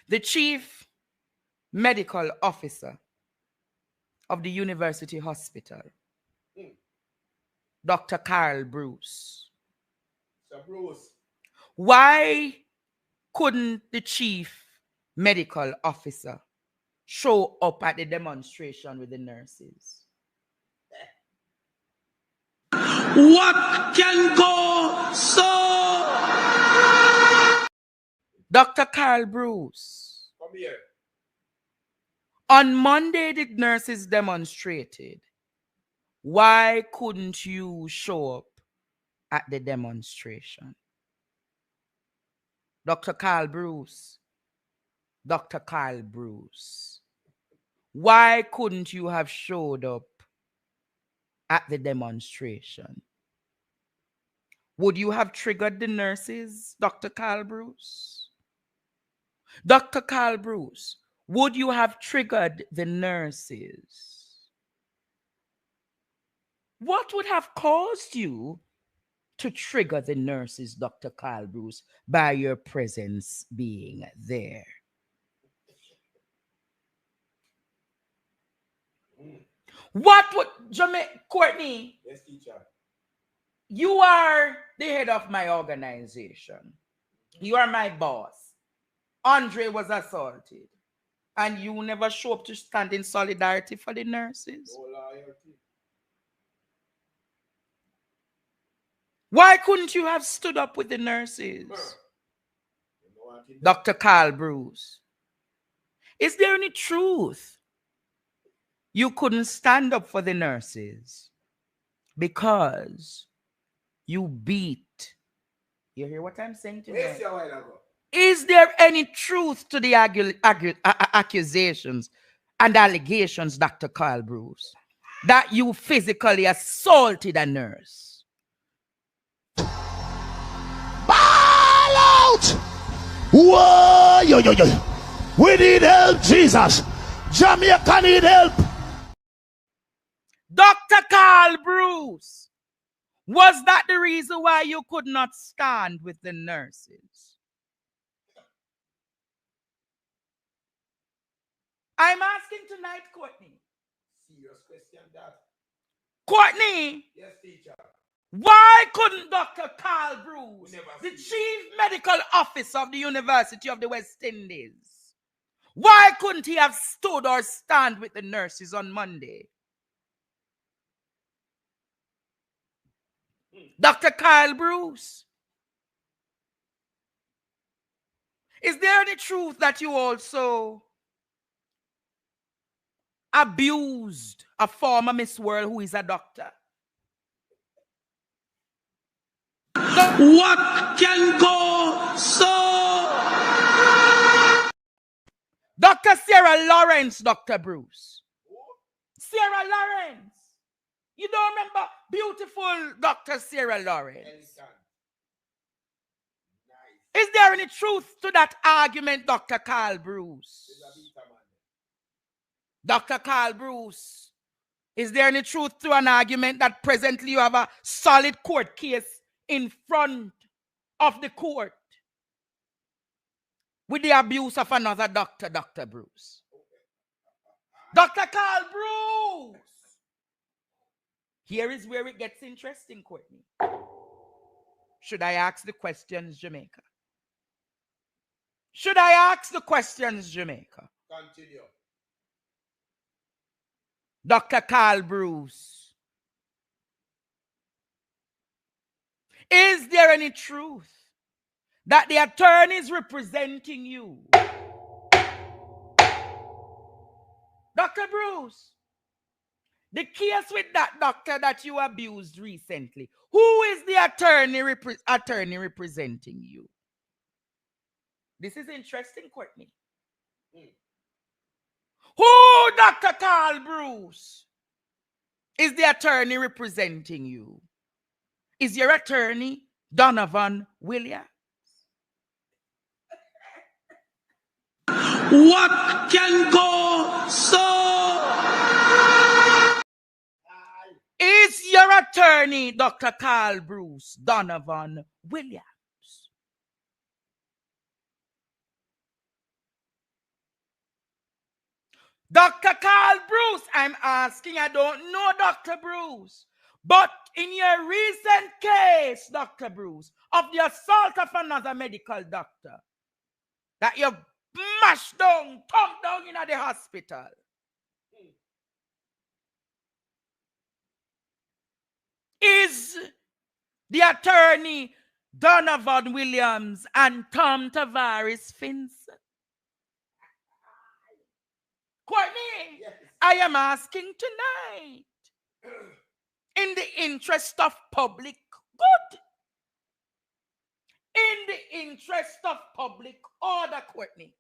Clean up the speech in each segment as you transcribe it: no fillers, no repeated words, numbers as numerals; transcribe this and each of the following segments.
The chief medical officer of the University Hospital, Dr. Carl Bruce. Sir Bruce. Why couldn't the chief medical officer show up at the demonstration with the nurses? What can go so? Dr. Carl Bruce. Come here. On Monday, the nurses demonstrated. Why couldn't you show up at the demonstration? Dr. Carl Bruce. Dr. Carl Bruce. Why couldn't you have showed up at the demonstration? Would you have triggered the nurses, Dr. Carl Bruce? Dr. Carl Bruce, would you have triggered the nurses? What would have caused you to trigger the nurses, Dr. Carl Bruce, by your presence being there? What would, Courtney? Yes, teacher. You are the head of my organization. You are my boss. Andre was assaulted. And you never show up to stand in solidarity for the nurses. No loyalty. Why couldn't you have stood up with the nurses? Dr. Carl Bruce. Is there any truth you couldn't stand up for the nurses because you beat? You hear what I'm saying today? Is there any truth to the accusations and allegations, Dr. Carl Bruce, that you physically assaulted a nurse? Ball out! Whoa, yo. We need help, Jesus. Jamaica need help. Dr. Carl Bruce, was that the reason why you could not stand with the nurses? I'm asking tonight, Courtney. Serious question, that. Courtney. Yes, teacher. Why couldn't Dr. Carl Bruce, the chief medical officer of the University of the West Indies, why couldn't he have stood or stand with the nurses on Monday? Dr. Carl Bruce, is there any truth that you also abused a former Miss World who is a doctor? What can go so? Dr. Sarah Lawrence, Dr. Bruce. Sarah Lawrence. You don't remember beautiful Dr. Sarah Lawrence? Is there any truth to that argument, Dr. Carl Bruce? Dr. Carl Bruce, is there any truth to an argument that presently you have a solid court case in front of the court with the abuse of another doctor, Dr. Bruce? Dr. Carl Bruce! Here is where it gets interesting, Courtney. Should I ask the questions, Jamaica? Should I ask the questions, Jamaica? Continue. Dr. Carl Bruce, is there any truth that the attorneys representing you, Dr. Bruce, the case with that doctor that you abused recently, who is the attorney representing you? This is interesting, Courtney. Who, Dr. Carl Bruce, is the attorney representing you? Is your attorney Donovan Williams? What can go so? Is your attorney Dr. Carl Bruce Donovan Williams? Dr. Carl Bruce, I'm asking, I don't know Dr. Bruce. But in your recent case, Dr. Bruce, of the assault of another medical doctor, that you mashed down, thumped down in the hospital, is the attorney Donovan Williams and Tom Tavares Finson. Courtney, Yes. I am asking tonight, in the interest of public good, in the interest of public order, Courtney,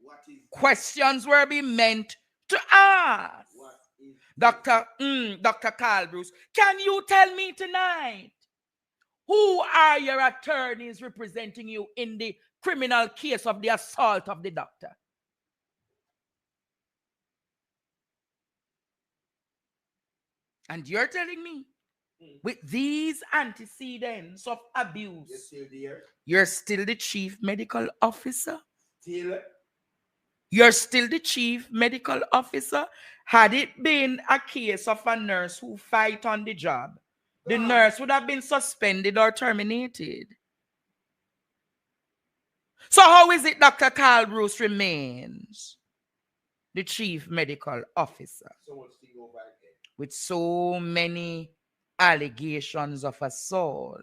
What is questions were being meant to ask. what is Dr. Carl Bruce, can you tell me tonight, who are your attorneys representing you in the criminal case of the assault of the doctor? And you're telling me, with these antecedents of abuse, you're still there? you're still the chief medical officer? Still You're still the chief medical officer? Had it been a case of a nurse who fight on the job, the nurse would have been suspended or terminated. So how is it Dr. Carl Bruce remains the chief medical officer so much thing over again. with so many allegations of assault?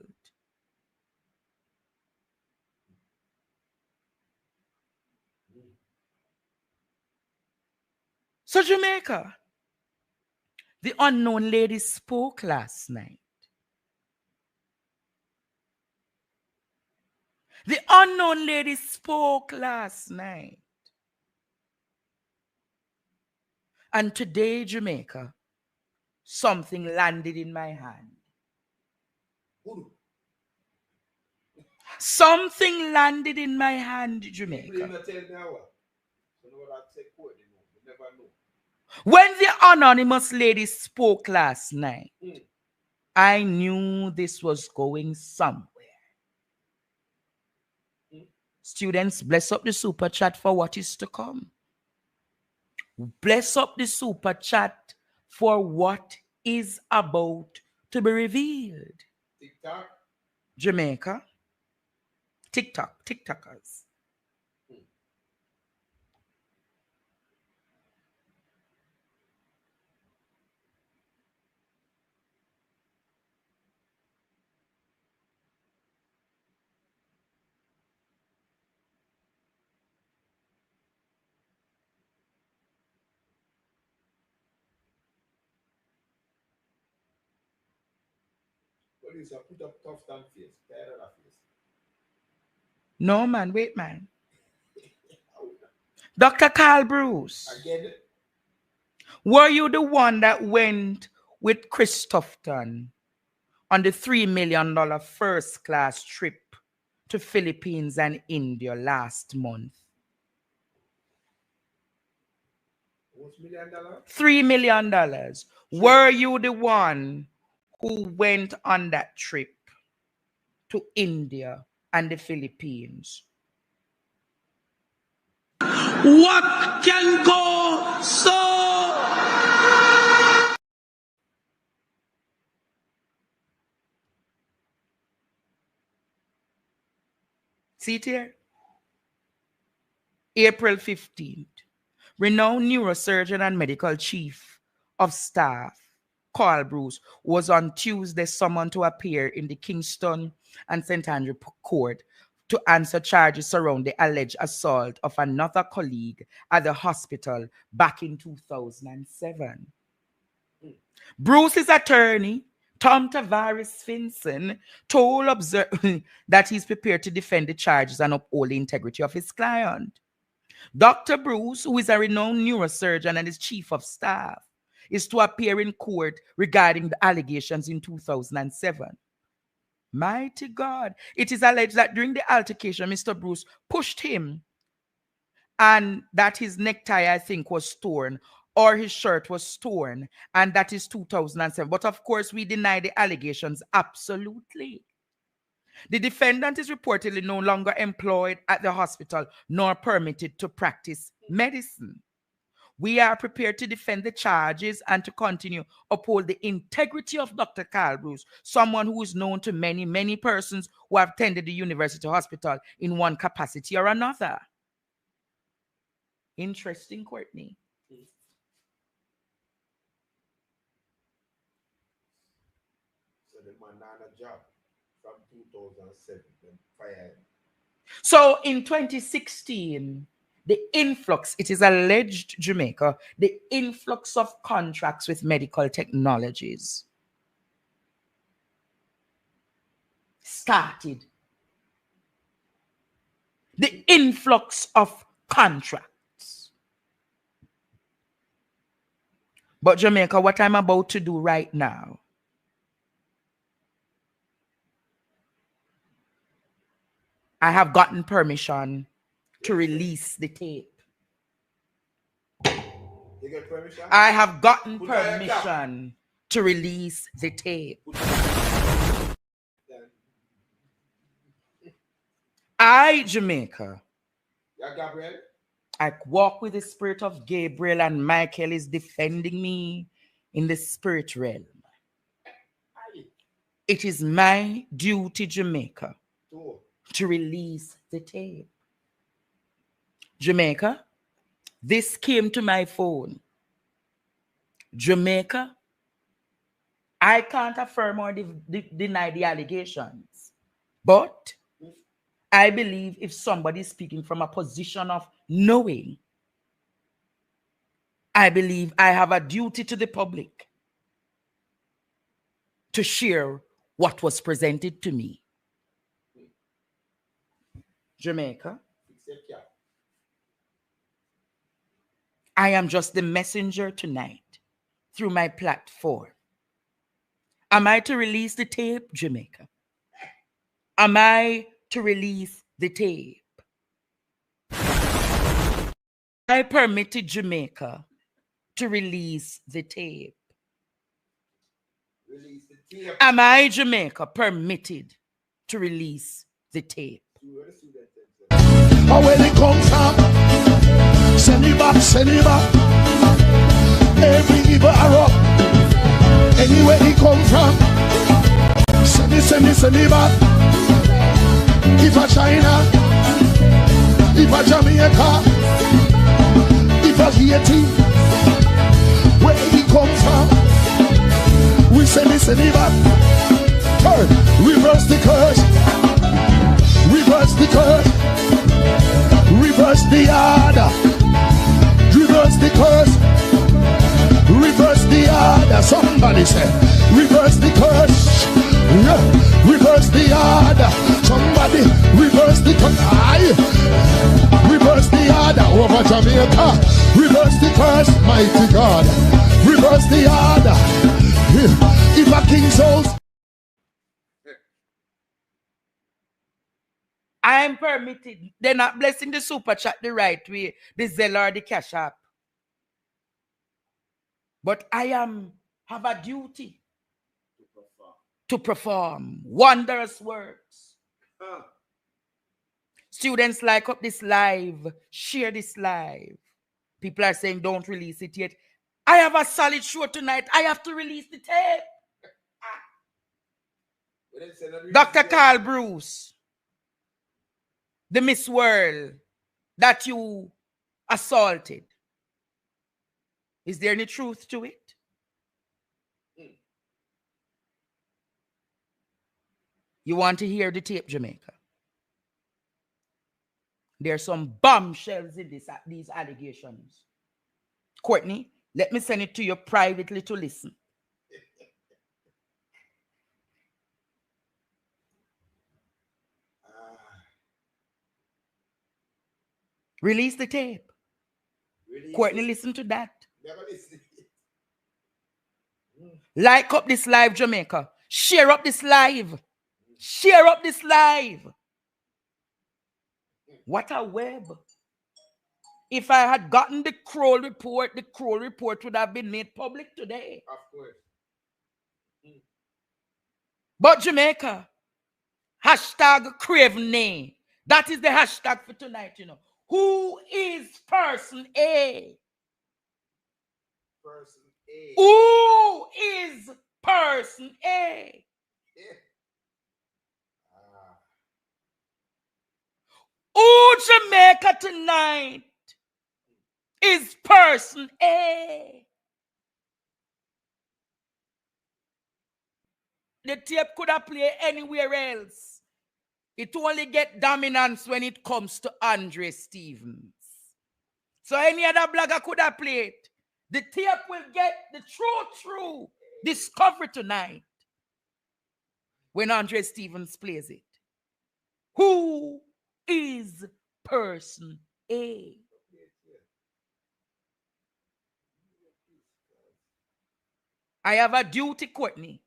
So Jamaica, the unknown lady spoke last night. The unknown lady spoke last night. And today, Jamaica, something landed in my hand. Good. Something landed in my hand, People Jamaica. not tell me how. So no that say court, you know. You never know. When the anonymous lady spoke last night, Mm. I knew this was going somewhere. Mm. Students, bless up the super chat for what is to come. Bless up the super chat for what is about to be revealed. TikTok. Jamaica, TikTokers. What is put up tough stand face? Tired of that face. No, man, wait, man. Dr. Carl Bruce, Again. were you the one that went with Christopherton on the $3 million first class trip to Philippines and India last month? What's $1 million? $3 million. Were you the one who went on that trip to India and the Philippines? What can go so? See it here? April 15th. Renowned neurosurgeon and medical chief of staff Carl Bruce was on Tuesday summoned to appear in the Kingston and St. Andrew court to answer charges surrounding the alleged assault of another colleague at the hospital back in 2007. Bruce's attorney, Tom Tavares Finson, told observers that he's prepared to defend the charges and uphold the integrity of his client. Dr. Bruce, who is a renowned neurosurgeon and is chief of staff, is to appear in court regarding the allegations in 2007. Mighty God. It is alleged that during the altercation, Mr. Bruce pushed him and that his necktie, I think, was torn or his shirt was torn, and that is 2007. But of course, we deny the allegations absolutely. The defendant is reportedly no longer employed at the hospital nor permitted to practice medicine. We are prepared to defend the charges and to continue uphold the integrity of Dr. Carl Bruce, someone who is known to many, many persons who have attended the university hospital in one capacity or another. Interesting, Courtney. So the man had a job from 2007, then fired. So in 2016, the influx, it is alleged, Jamaica, the influx of contracts with medical technologies started. The influx of contracts. But Jamaica, what I'm about to do right now, I have gotten permission to release the tape. You get permission? I have gotten permission to release the tape. I, Jamaica, Yeah, Gabriel? I walk with the spirit of Gabriel, and Michael is defending me in the spirit realm. It is my duty, Jamaica, to release the tape. Jamaica, this came to my phone. Jamaica, I can't affirm or deny the allegations, but I believe if somebody is speaking from a position of knowing, I believe I have a duty to the public to share what was presented to me. Jamaica, I am just the messenger tonight through my platform. Am I to release the tape, Jamaica? Am I to release the tape? I permitted Jamaica to release the tape. Release the tape. Am I, Jamaica, permitted to release the tape? Or where they come from, send it back, send it back. Every evil arrow, anywhere he come from, send it back. If a China, if a Jamaica, if a Haiti, where he come from, we send it back. Turn, reverse the curse, reverse the curse, reverse the order, reverse the curse, reverse the order. Somebody say, reverse the curse, yeah. Reverse the order. Somebody reverse the curse. Reverse the order over Jamaica. Reverse the curse, mighty God. Reverse the order. If a king's souls. I am permitted. They're not blessing the super chat the right way, the Zelle or the Cash App. But I have a duty to perform wondrous works. Students, like up this live, share this live. People are saying don't release it yet. I have a solid show tonight. I have to release the tape. Dr. Carl Bruce, the Miss World that you assaulted. Is there any truth to it? You want to hear the tape, Jamaica? There are some bombshells in these allegations. Courtney, let me send it to you privately to listen. Release the tape. Courtney, listen to that. Never listen. Like up this live, Jamaica. Share up this live. Share up this live. What a web. If I had gotten the Kroll report would have been made public today. Of course. But Jamaica, Hashtag Craven name. That is the hashtag for tonight, you know. Who is person A? Person A. Who is person A? Yeah. Ah. Who Jamaica tonight is person A? The tape could have played anywhere else. It only get dominance when it comes to Andre Stevens. So any other blogger could have played. The tape will get the true discovery tonight when Andre Stevens plays it. Who is person A? I have a duty, Courtney.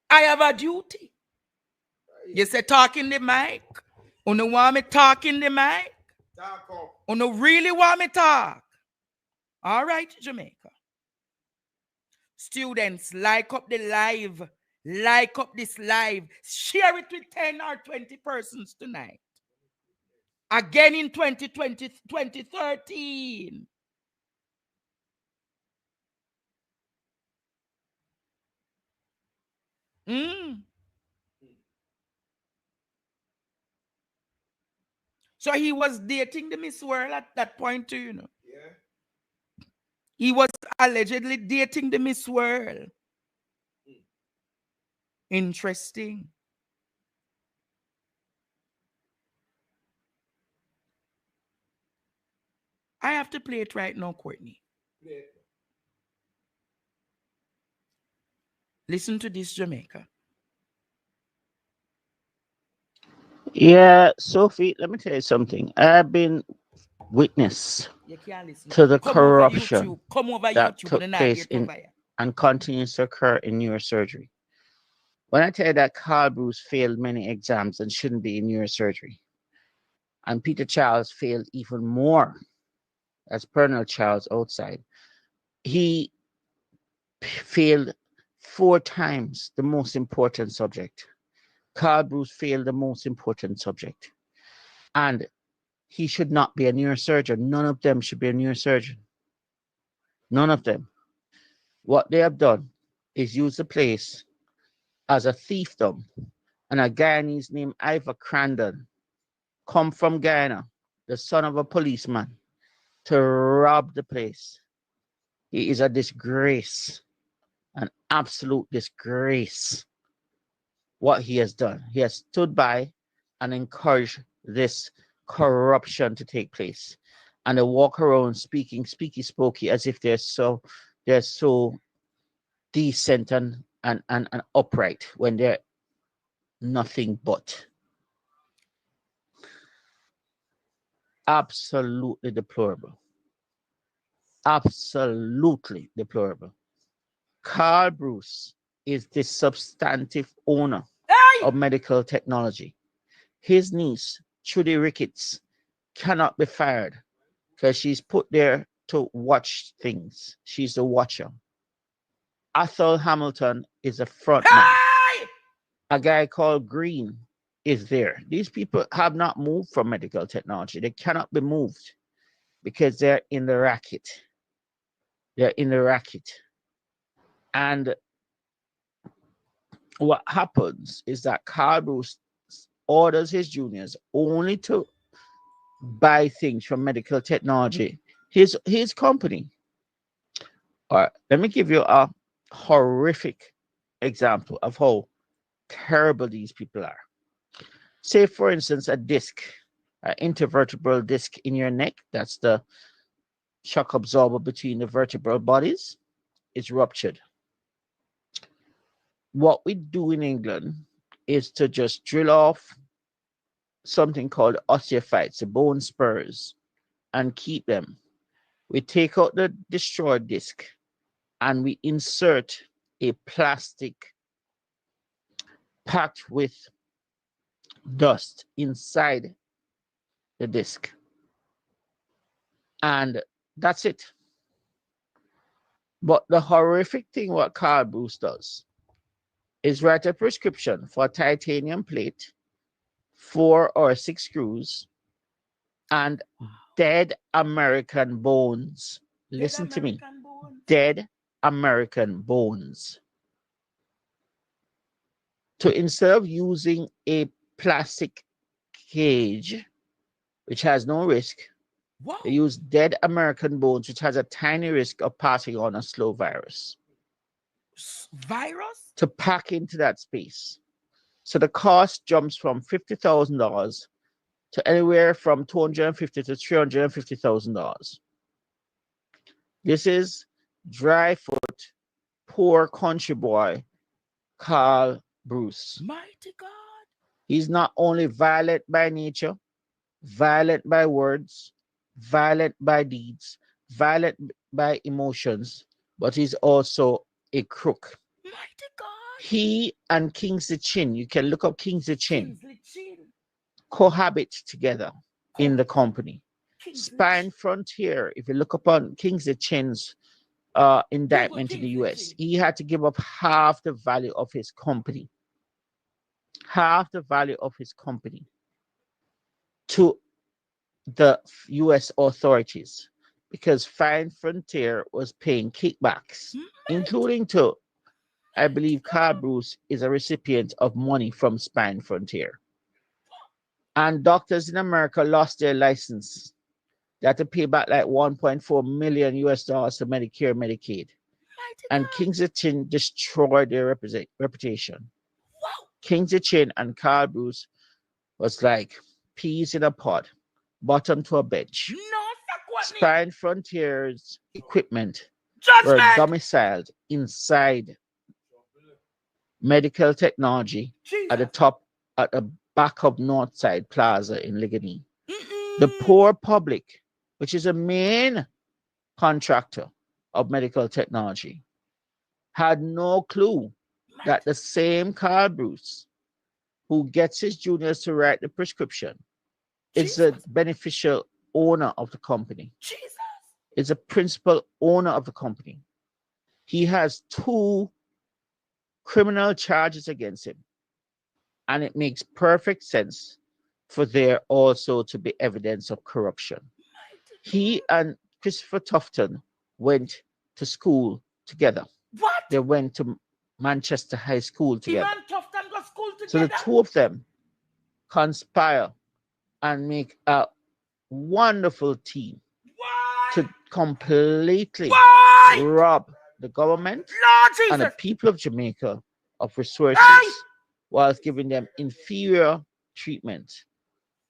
I have a duty. You say talk in the mic. You want me talk in the mic? Talk up. You really want me talk? All right, Jamaica. Students, like up the live. Like up this live. Share it with 10 or 20 persons tonight. Again in 2013. So he was dating the Miss World at that point too, you know. Yeah. He was allegedly dating the Miss World. Interesting. I have to play it right now, Courtney. Play it. Listen to this, Jamaica. Yeah, Sophie, let me tell you something. I've been witness You can't listen. to the Come over corruption YouTube. Come over that YouTube. took And place in and continues to occur in neurosurgery. When I tell you that Carl Bruce failed many exams and shouldn't be in neurosurgery, and Peter Charles failed even more as Pernell Charles outside, he failed 4 times the most important subject. Carl Bruce failed the most important subject. And he should not be a neurosurgeon. None of them should be a neurosurgeon. None of them. What they have done is use the place as a thiefdom. And a Guyanese named Ivor Crandon come from Guyana, the son of a policeman, to rob the place. He is a disgrace, an absolute disgrace. What he has done. He has stood by and encouraged this corruption to take place. And they walk around speaking speaky spokey as if they're so decent and upright when they're nothing but. Absolutely deplorable. Absolutely deplorable. Carl Bruce is the substantive owner of medical technology. His niece, Trudy Ricketts, cannot be fired because she's put there to watch things. She's the watcher. Athol Hamilton is a front man. A guy called Green is there. These people have not moved from medical technology. They cannot be moved because they're in the racket. They're in the racket. And what happens is that Carl Bruce orders his juniors only to buy things from medical technology. His company. All right, let me give you a horrific example of how terrible these people are. Say, for instance, a disc, an intervertebral disc in your neck, that's the shock absorber between the vertebral bodies, is ruptured. What we do in England is to just drill off something called osteophytes, the bone spurs, and keep them. We take out the destroyed disc and we insert a plastic packed with dust inside the disc. And that's it. But the horrific thing what Carl Bruce does is write a prescription for a titanium plate, 4 or 6 screws, and dead American bones. Listen to me. Dead American bones. So instead of using a plastic cage, which has no risk, Wow. they use dead American bones, which has a tiny risk of passing on a slow virus, Virus? to pack into that space. So the cost jumps from $50,000 to anywhere from $250,000 to $350,000. This is dry foot, poor country boy, Carl Bruce. Mighty God. He's not only violent by nature, violent by words, violent by deeds, violent by emotions, but he's also a crook. Mighty God. He and Kingsley Chin, you can look up Kingsley Chin, Kingsley Chin. cohabit together in the company. Kingsley Spine Chin. Frontier, if you look upon Kingsley Chin's indictment in the Kingsley US, Chin. he had to give up half the value of his company. Half the value of his company to the US authorities because Fine Frontier was paying kickbacks, including to, I believe, Carl Bruce is a recipient of money from Spine Frontier. And doctors in America lost their license. They had to pay back like 1.4 million US dollars to Medicare, Medicaid. Mighty And God. Kingsley Chin destroyed their reputation. Wow. Kingsley Chin and Carl Bruce was like peas in a pod, bottom to a bench. No, Sakwani. Spine Frontier's equipment were Judgment. domiciled inside medical technology at the Jesus. top, at the back of Northside Plaza in Ligonier. Mm-mm. The poor public, which is a main contractor of medical technology, had no clue that the same Carl Bruce who gets his juniors to write the prescription is the Jesus. beneficial owner of the company, Jesus. is a principal owner of the company. He has 2 criminal charges against him. And it makes perfect sense for there also to be evidence of corruption. He and Christopher Tufton went to school together. What? They went to Manchester High School together. Even Tufton go school So the together. 2 of them conspire and make a wonderful team Why? to completely Why? rob the government Lord and the Jesus. people of Jamaica of resources Hey. whilst giving them inferior treatment.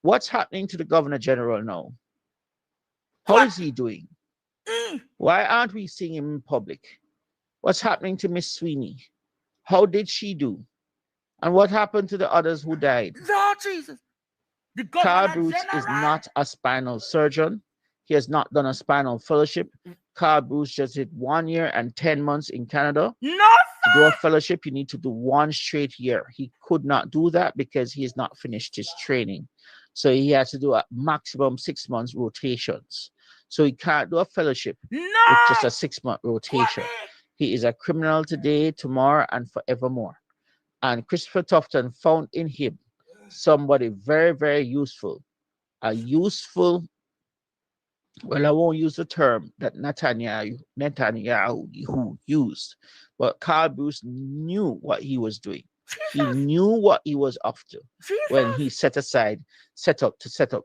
What's happening to the Governor General now? How What? is he doing? Mm. Why aren't we seeing him in public? What's happening to Miss Sweeney? How did she do? And what happened to the others who died? Lord Jesus. The Carl Governor Bruce General. is not a spinal surgeon. He has not done a spinal fellowship. Carl Bruce just did 1 year and 10 months in Canada. No, To do a fellowship, you need to do 1 straight year. He could not do that because he has not finished his training. So he has to do a maximum 6 months rotations. So he can't do a fellowship no. with just a 6-month rotation. Kwame. He is a criminal today, tomorrow, and forevermore. And Christopher Tufton found in him somebody very, very useful. A useful, well, I won't use the term that Netanyahu used, but Carl Bruce knew what he was doing. He Jesus. knew what he was up to when Jesus. he set up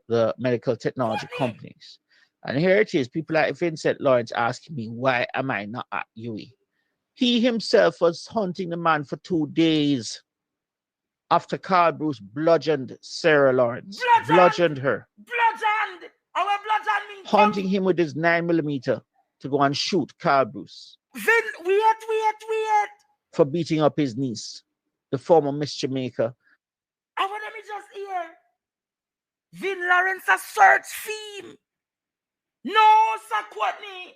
the medical technology Kwame. companies. And here it is, people like Vincent Lawrence asking me, why am I not at UE? He himself was hunting the man for 2 days after Carl Bruce bludgeoned Sarah Lawrence. Bludgeoned her. Bludgeoned. Our bludgeon means Hunting him with his 9mm to go and shoot Carl Bruce Vin, wait. for beating up his niece, the former Miss Jamaica. I want me just hear. Vin Lawrence a search theme. No, Sakwani.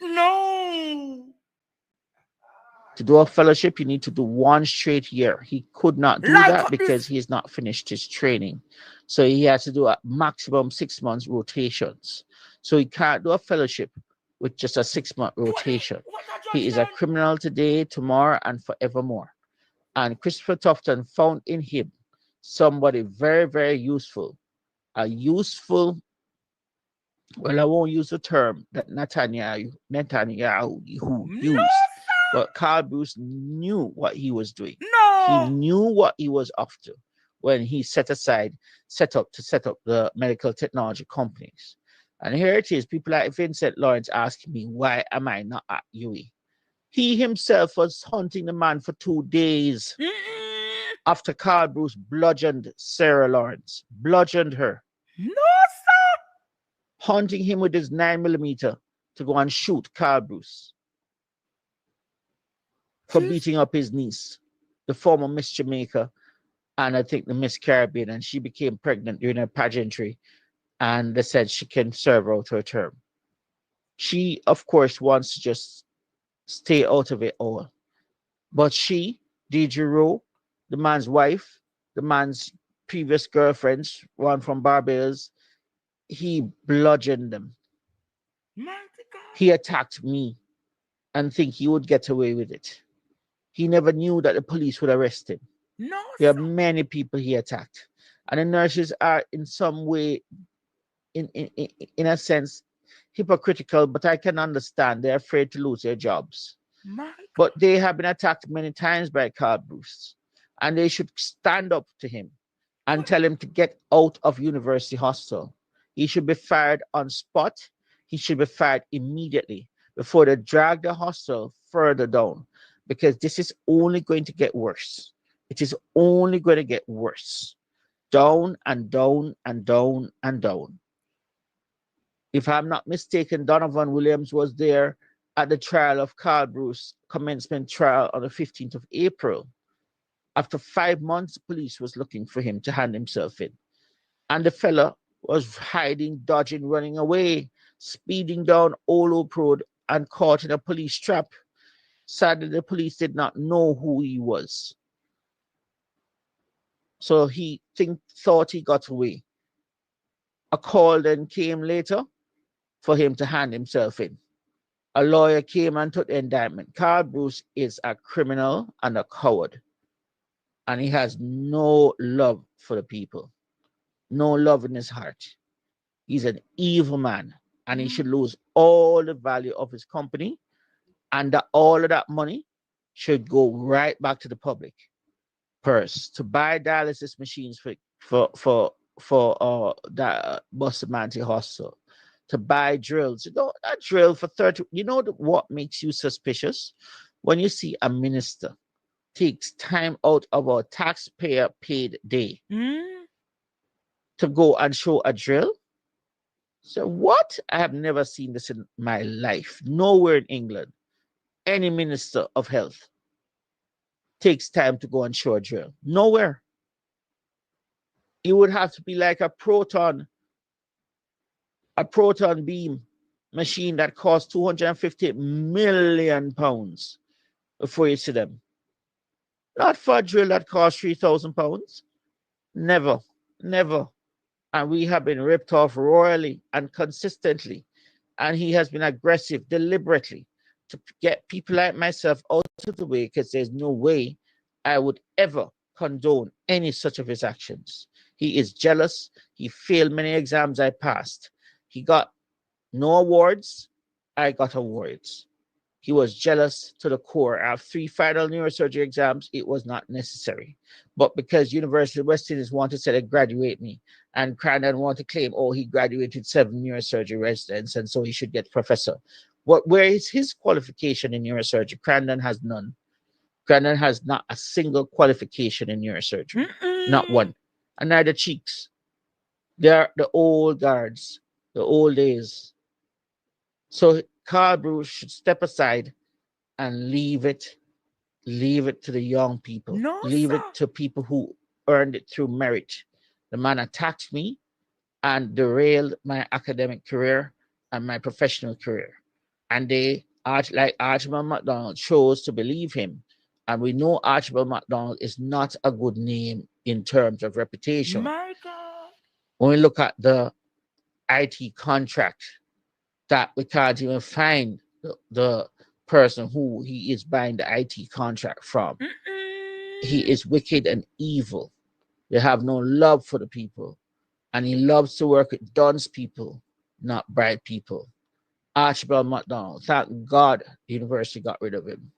No. To do a fellowship, you need to do 1 straight year. He could not do Like that this. because he has not finished his training. So he has to do a maximum 6 months rotations. So he can't do a fellowship with just a 6-month rotation. What a He judge is a done? criminal today, tomorrow, and forevermore. And Christopher Tufton found in him somebody very, very useful. A useful, well, I won't use the term that Netanyahu No, used, sir. but Carl Bruce knew what he was doing. He No. knew what he was up to when he set up the medical technology companies. And here it is, people like Vincent Lawrence asking me, why am I not at UE? He himself was hunting the man for 2 days Mm-mm. after Carl Bruce bludgeoned Sarah Lawrence, bludgeoned her, No, sir. hunting him with his 9mm to go and shoot Carl Bruce for Jeez. beating up his niece, the former Miss Jamaica, and I think the Miss Caribbean, and she became pregnant during her pageantry, and they said she can serve out her term. She, of course, wants to just stay out of it all. But she, Deidre Rowe, the man's wife, the man's previous girlfriends, one from Barbados, he bludgeoned them. Mighty God. He attacked me and think he would get away with it. He never knew that the police would arrest him. No, There are sir. many people he attacked. And the nurses are in some way, in a sense, hypocritical, but I can understand. They're afraid to lose their jobs. My God. But they have been attacked many times by Carl Bruce. And they should stand up to him and tell him to get out of University Hospital. He should be fired on spot. He should be fired immediately before they drag the hostel further down, because this is only going to get worse. It is only going to get worse. Down and down and down and down. If I'm not mistaken, Donovan Williams was there at the trial of Carl Bruce, commencement trial on the 15th of April. After 5 months, police was looking for him to hand himself in. And the fella was hiding, dodging, running away, speeding down Old Oak Road and caught in a police trap. Sadly, the police did not know who he was. So he thought he got away. A call then came later for him to hand himself in. A lawyer came and took the indictment. Carl Bruce is a criminal and a coward. And he has no love for the people, no love in his heart. He's an evil man, and he should lose all the value of his company, and that all of that money should go right back to the public purse to buy dialysis machines for that Bustamante Hospital, to buy drills. You know, that drill for 30. You know what makes you suspicious? When you see a minister takes time out of our taxpayer paid day to go and show a drill. So what? I have never seen this in my life. Nowhere in England, any minister of health takes time to go and show a drill. Nowhere. It would have to be like a proton beam machine that costs 250 million pounds before you see them. Not for a drill that costs 3,000 pounds. Never, never. And we have been ripped off royally and consistently. And he has been aggressive deliberately to get people like myself out of the way, because there's no way I would ever condone any such of his actions. He is jealous. He failed many exams I passed. He got no awards. I got awards. He was jealous to the core. I have 3 final neurosurgery exams. It was not necessary. But because University of West Indies wanted to say they graduate me, and Crandon wanted to claim, oh, he graduated 7 neurosurgery residents, and so he should get professor. Where is his qualification in neurosurgery? Crandon has none. Crandon has not a single qualification in neurosurgery. Not one. And neither Cheeks. They're the old guards, the old days. So Carl Bruce should step aside and leave it to the young people. No, leave sir. it to people who earned it through merit. The man attacked me and derailed my academic career and my professional career. And they, like Archibald MacDonald, chose to believe him. And we know Archibald MacDonald is not a good name in terms of reputation. My God. When we look at the IT contract that we can't even find the person who he is buying the IT contract from. He is wicked and evil. They have no love for the people. And he loves to work with dunce people, not bright people. Archibald MacDonald, thank God the university got rid of him.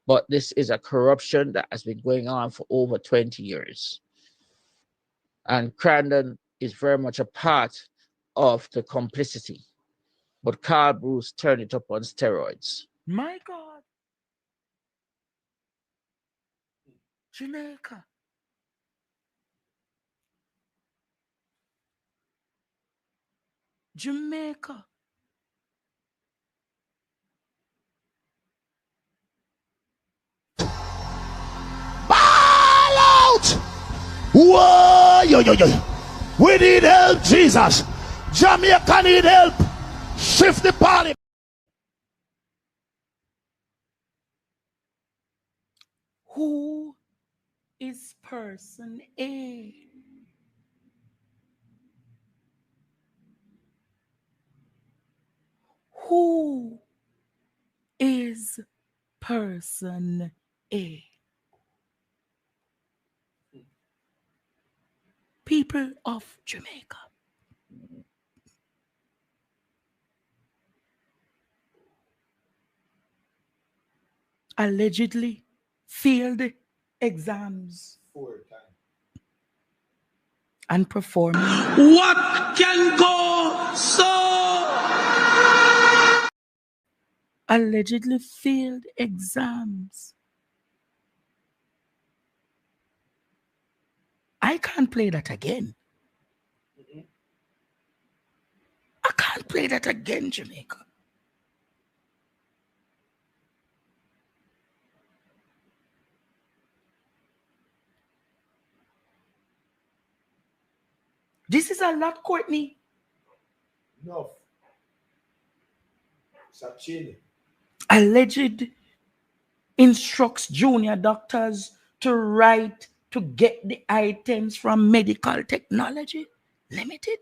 But this is a corruption that has been going on for over 20 years. And Crandon is very much a part of the complicity. But Carl Bruce turned it up on steroids. My God. Jamaica. Jamaica. Ball out! Whoa! Yo, yo, yo. We need help, Jesus. Jamaica need help. Shift the party. Who is person A? Who is person A? People of Jamaica. Allegedly failed exams 4 times. and performing. What can go so? Allegedly failed exams. I can't play that again. I can't play that again, Jamaica. This is a lot, Courtney. Enough. Sachini. Alleged instructs junior doctors to write to get the items from Medical Technology Limited.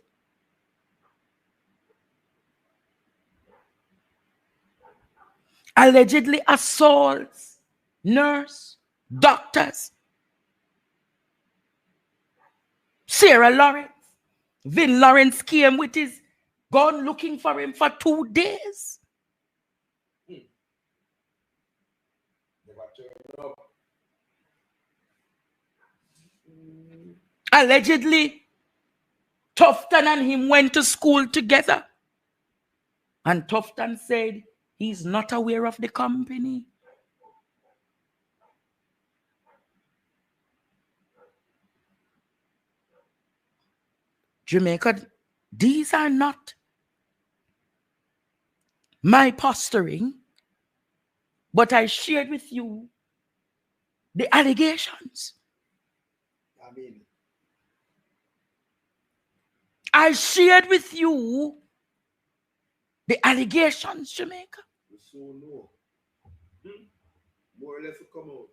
Allegedly assaults nurse, doctors. Sarah Lawrence. Vin Lawrence came with his gun looking for him for 2 days. Never turn up. Allegedly, Tufton and him went to school together. And Tufton said he's not aware of the company. Jamaica, these are not my posturing, but I shared with you the allegations. I mean, I shared with you the allegations, Jamaica. we so know. More or less will come out.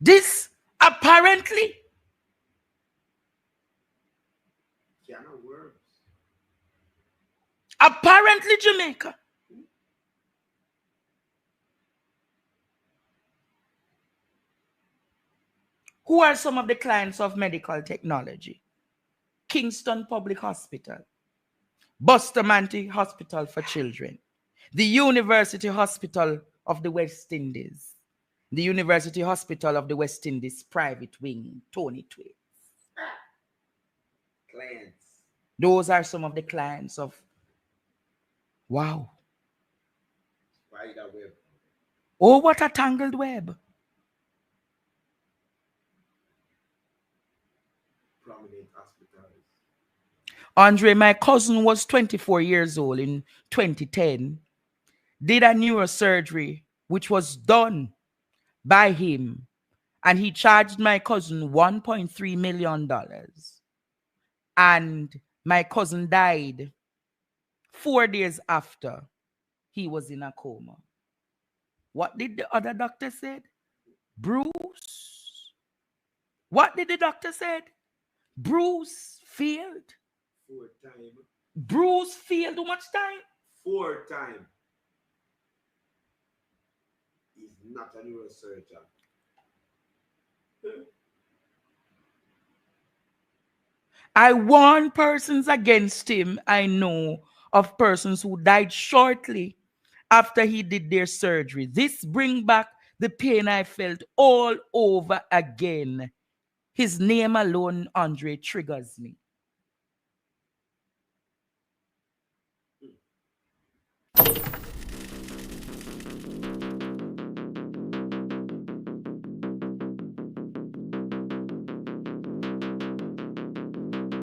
This apparently Can of worms. Apparently, Jamaica. Who are some of the clients of Medical Technology? Kingston Public Hospital, Bustamante Hospital for Children, the University Hospital of the West Indies, the University Hospital of the West Indies private wing, Tony Twits. Clients. Those are some of the clients of, wow. Spider web. Oh, what a tangled web. Prominent hospitals. Andre, my cousin was 24 years old in 2010, did a neurosurgery, which was done by him, and he charged my cousin $1.3 million. And my cousin died 4 days after he was in a coma. What did the other doctor say? Bruce. What did the doctor say? Bruce failed. 4 times. Bruce failed how much time? 4 times. He's not a neurosurgeon. I warn persons against him. I know of persons who died shortly after he did their surgery. This bring back the pain I felt all over again. His name alone, Andre, triggers me.